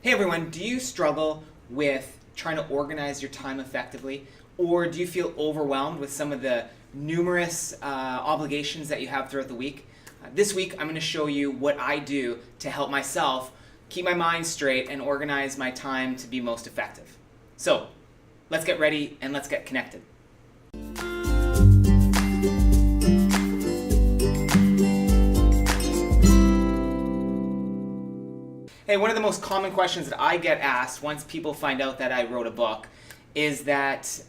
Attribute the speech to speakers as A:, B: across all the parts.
A: Hey everyone, do you struggle with trying to organize your time effectively? Or do you feel overwhelmed with some of the numerous obligations that you have throughout the week? This week I'm going to show you what I do to help myself keep my mind straight and organize my time to be most effective. So let's get ready and let's get connected. Hey, one of the most common questions that I get asked once people find out that I wrote a book is that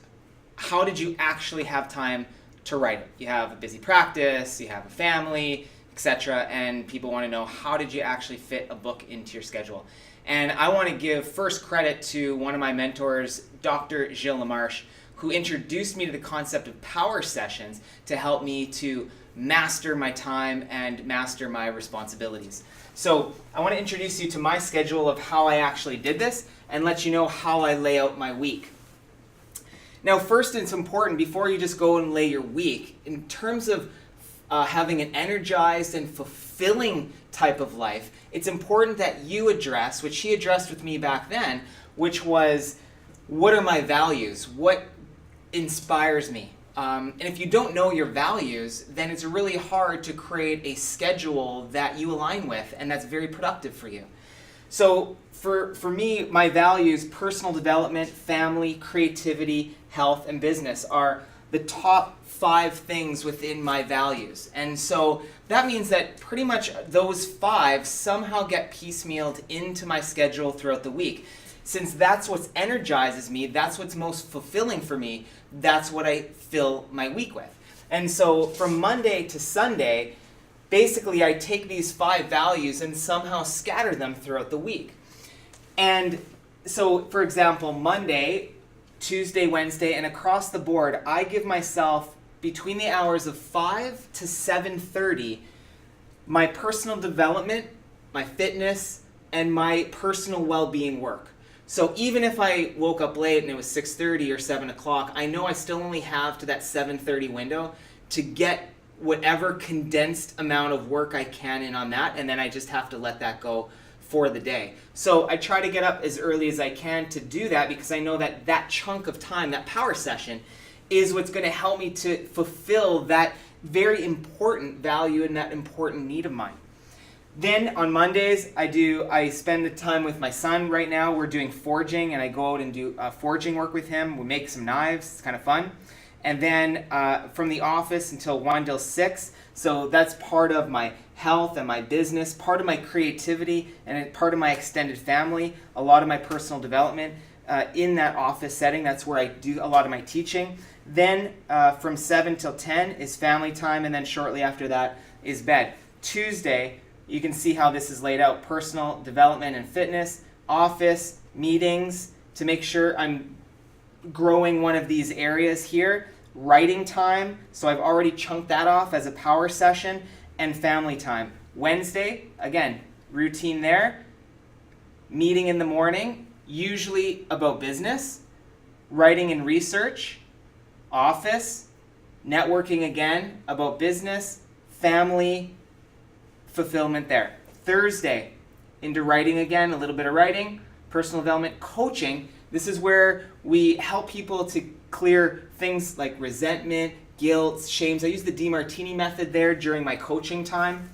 A: how did you actually have time to write it? You have a busy practice, you have a family, etc., and people want to know how did you actually fit a book into your schedule? And I want to give first credit to one of my mentors, Dr. Gilles Lamarche, who introduced me to the concept of power sessions to help me to master my time and master my responsibilities. So I want to introduce you to my schedule of how I actually did this and let you know how I lay out my week. Now first, it's important before you just go and lay your week, in terms of having an energized and fulfilling type of life, it's important that you address, which he addressed with me back then, which was, what are my values? What inspires me? And if you don't know your values, then it's really hard to create a schedule that you align with and that's very productive for you. So for me, my values, personal development, family, creativity, health, and business are the top 5 things within my values. And so that means that pretty much those 5 somehow get piecemealed into my schedule throughout the week. Since that's what energizes me, that's what's most fulfilling for me, that's what I fill my week with. And so from Monday to Sunday, basically I take these 5 values and somehow scatter them throughout the week. And so, for example, Monday, Tuesday, Wednesday, and across the board, I give myself between the hours of 5 to 7:30 my personal development, my fitness, and my personal well-being work. So even if I woke up late and it was 6:30 or 7 o'clock, I know I still only have to that 7:30 window to get whatever condensed amount of work I can in on that, and then I just have to let that go for the day. So I try to get up as early as I can to do that because I know that that chunk of time, that power session, is what's going to help me to fulfill that very important value and that important need of mine. Then on Mondays, I spend the time with my son. Right now we're doing forging, and I go out and do forging work with him. We make some knives. It's kind of fun. And then from the office until 1 till 6. So that's part of my health and my business, part of my creativity, and part of my extended family, a lot of my personal development in that office setting. That's where I do a lot of my teaching. Then from 7 till 10 is family time, and then shortly after that is bed. Tuesday, you can see how this is laid out: personal development and fitness, office, meetings, to make sure I'm growing one of these areas here, writing time, so I've already chunked that off as a power session, and family time. Wednesday, again, routine there, meeting in the morning, usually about business, writing and research, office, networking again, about business, family, fulfillment there. Thursday, into writing again, a little bit of writing, personal development, coaching. This is where we help people to clear things like resentment, guilt, shames. I use the DiMartini method there during my coaching time.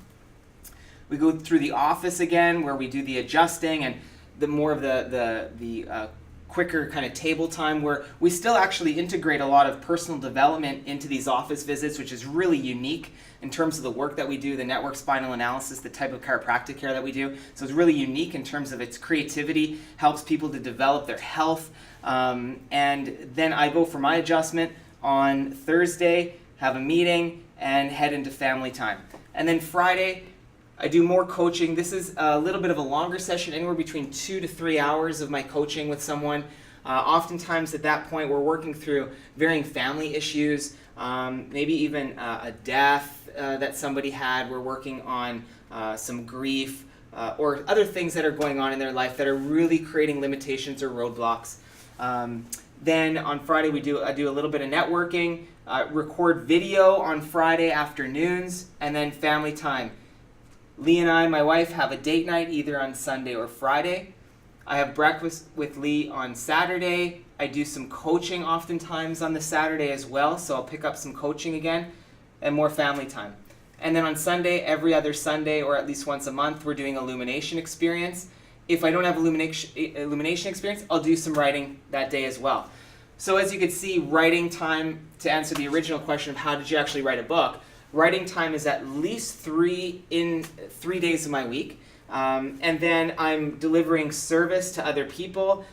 A: We go through the office again, where we do the adjusting and the more of the quicker kind of table time, where we still actually integrate a lot of personal development into these office visits, which is really unique in terms of the work that we do, the network spinal analysis, the type of chiropractic care that we do. So it's really unique in terms of its creativity, helps people to develop their health. And then I go for my adjustment on Thursday, have a meeting, and head into family time. And then Friday, I do more coaching. This is a little bit of a longer session, anywhere between 2 to 3 hours of my coaching with someone. Oftentimes at that point, we're working through varying family issues, maybe even a death that somebody had. We're working on some grief or other things that are going on in their life that are really creating limitations or roadblocks. Then on Friday, I do a little bit of networking, record video on Friday afternoons, and then family time. Lee and I, my wife, have a date night either on Sunday or Friday. I have breakfast with Lee on Saturday. I do some coaching oftentimes on the Saturday as well, so I'll pick up some coaching again, and more family time. And then on Sunday, every other Sunday, or at least once a month, we're doing illumination experience. If I don't have illumination experience, I'll do some writing that day as well. So as you can see, writing time, to answer the original question of how did you actually write a book, writing time is at least 3 days of my week. And then I'm delivering service to other people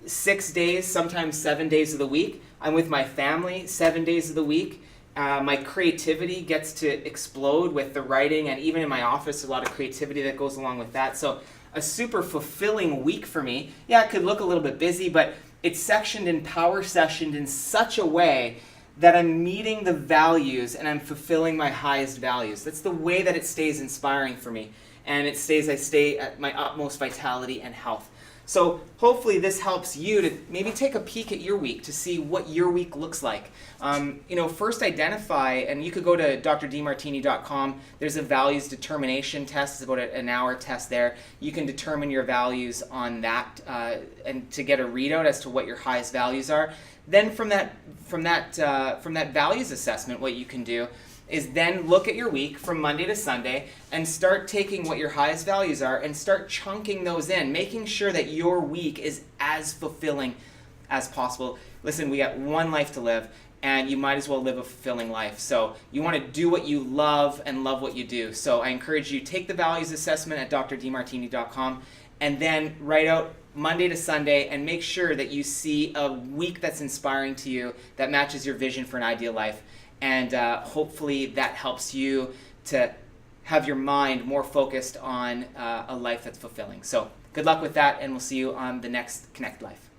A: 6 days, sometimes 7 days of the week. I'm with my family 7 days of the week. My creativity gets to explode with the writing, and even in my office, a lot of creativity that goes along with that. So a super fulfilling week for me. Yeah, it could look a little bit busy, but it's sectioned and power sessioned in such a way that I'm meeting the values and I'm fulfilling my highest values. That's the way that it stays inspiring for me. And I stay at my utmost vitality and health. So hopefully this helps you to maybe take a peek at your week to see what your week looks like. First identify, and you could go to drdemartini.com. There's a values determination test. It's about an hour test there. You can determine your values on that and to get a readout as to what your highest values are. Then from that values assessment, what you can do is then look at your week from Monday to Sunday and start taking what your highest values are and start chunking those in, making sure that your week is as fulfilling as possible. Listen, we got one life to live, and you might as well live a fulfilling life. So you want to do what you love and love what you do. So I encourage you, take the values assessment at drdemartini.com and then write out Monday to Sunday and make sure that you see a week that's inspiring to you, that matches your vision for an ideal life. And hopefully that helps you to have your mind more focused on a life that's fulfilling. So good luck with that, and we'll see you on the next Connect Life.